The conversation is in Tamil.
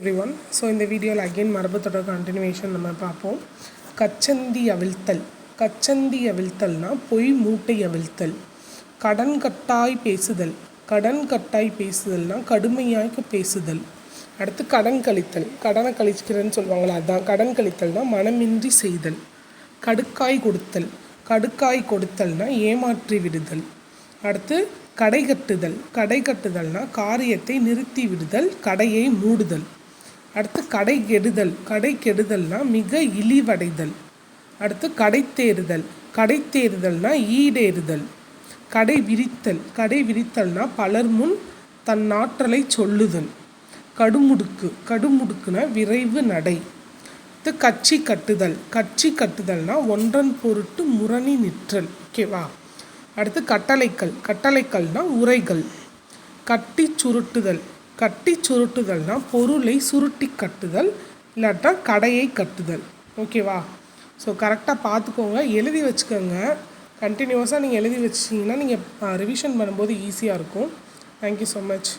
எவ்ரிஒன். ஸோ இந்த வீடியோவில் அகெயின் மரபுத்தொடர் கண்டினியூவேஷன் நம்ம பார்ப்போம். கச்சந்தி அவிழ்த்தல். கச்சந்தி அவிழ்த்தல்னா பொய் மூட்டை அவிழ்த்தல். கடன் கட்டாய் பேசுதல். கடன் கட்டாய் பேசுதல்னா கடுமையாக பேசுதல். அடுத்து கடன் கழித்தல். கடனை கழிக்கிறேன்னு சொல்லுவாங்களா, அதுதான் கடன் கழித்தல்னா மனமின்றி செய்தல். கடுக்காய் கொடுத்தல். கடுக்காய் கொடுத்தல்னா ஏமாற்றி விடுதல். அடுத்து கடை கட்டுதல். கடை கட்டுதல்னா காரியத்தை நிறுத்தி விடுதல், கடையை மூடுதல். அடுத்து கடை கெடுதல். கடை கெடுதல்னா மிக இழிவடைதல். அடுத்து கடை தேறுதல். கடை தேறுதல்னா ஈடேறுதல். கடை விரித்தல். கடை விரித்தல்னா பலர் முன் தன் ஆற்றலை சொல்லுதல். கடுமுடுக்கு. கடுமுடுக்குனா விரைவு நடை. அடுத்து கட்சி கட்டுதல். கட்சி கட்டுதல்னா ஒன்றன் பொருட்டு முரணி நிற்றல். ஓகேவா? அடுத்து கட்டளைக்கல். கட்டளைக்கல்னா உரைகள். கட்டி சுருட்டுதல். கட்டி சுருட்டுதல்னா பொருளை சுருட்டி கட்டுதல், இல்லாட்டா கடையை கட்டுதல். ஓகேவா? ஸோ கரெக்டாக பார்த்துக்கோங்க, எழுதி வச்சுக்கோங்க. கண்டினியூஸாக நீங்கள் எழுதி வச்சிட்டிங்கன்னா நீங்கள் ரிவிஷன் பண்ணும்போது ஈஸியாக இருக்கும். Thank you so much.